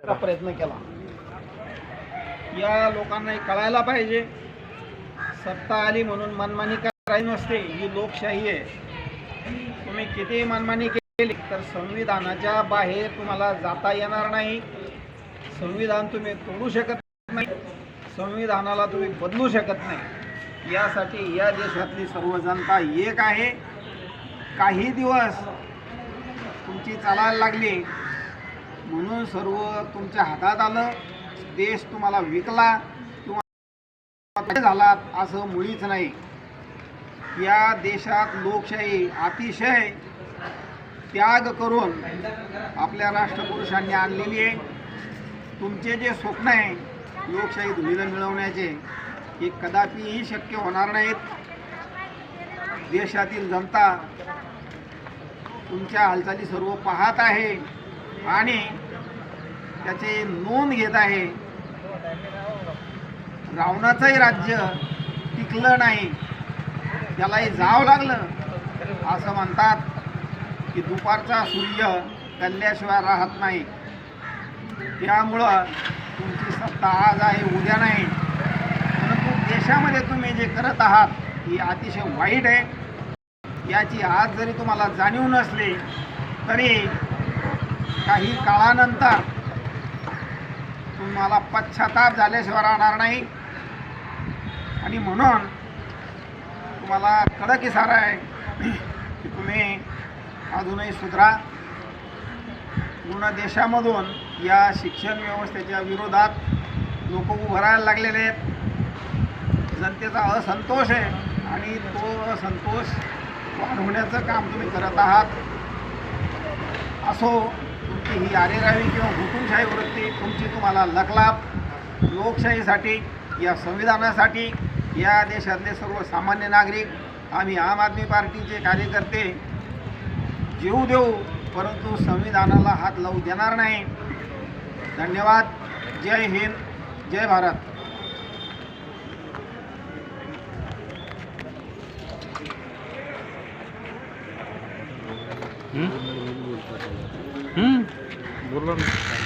प्रयत्न केला। या लोकांना कळायला पाहिजे, सत्ता आली म्हणून मनमानी करायची नसते, ही लोकशाही आहे। तुम्ही किती मनमानी केली तर संविधानाच्या बाहेर तुम्हाला जाता येणार नाही। संविधान तुम्ही तोडू शकत नाही, संविधानाला तुम्ही बदलू शकत नाही। यासाठी या देशातली सर्व जनता एक आहे। काही दिवस तुमची चालायला लागली म्हणून सर्व तुमच्या हातात आलं, देश तुम्हाला विकला किंवा झालात असं मुळीच नाही। या देशात लोकशाही अतिशय त्याग करून आपल्या राष्ट्रपुरुषांनी आणलेली आहे। तुमचे जे स्वप्न आहे लोकशाही धुळीला मिळवण्याचे, हे कदापिही शक्य होणार नाहीत। देशातील जनता तुमच्या हालचाली सर्व पाहत आहे आणि त्याचे नोंद घेत आहे। रावणाचंही राज्य टिकलं नाही, त्यालाही जावं लागलं। असं म्हणतात की दुपारचा सूर्य कल्ल्याशिवाय राहत नाही। त्यामुळं तुमची सत्ता आज आहे, उद्या नाही। परंतु देशामध्ये तुम्ही जे करत आहात ही अतिशय वाईट आहे। याची आज जरी तुम्हाला जाणीव नसली तरी काही काळानंतर तुम्हाला पश्चाताप झाल्याशिवाय राहणार नाही। आणि म्हणून तुम्हाला कडक इशारा आहे की तुम्ही अजूनही सुधरा। पूर्ण देशामधून या शिक्षण व्यवस्थेच्या विरोधात लोक उभं राहायला लागलेले आहेत। जनतेचा असंतोष आहे आणि तो असंतोष वाढवण्याचं काम तुम्ही करत आहात। असो, तुमची ही आरेरावी किंवा हुकुमशाही वृत्ती तुमची तुम्हाला लखलाप। लोकशाहीसाठी, या संविधानासाठी या देशातले सर्वसामान्य नागरिक आम्ही आम आदमी पार्टीचे कार्यकर्ते जीव देऊ, परंतु संविधानाला हात लावू देणार नाही। धन्यवाद। जय हिंद, जय भारत। बोला ना।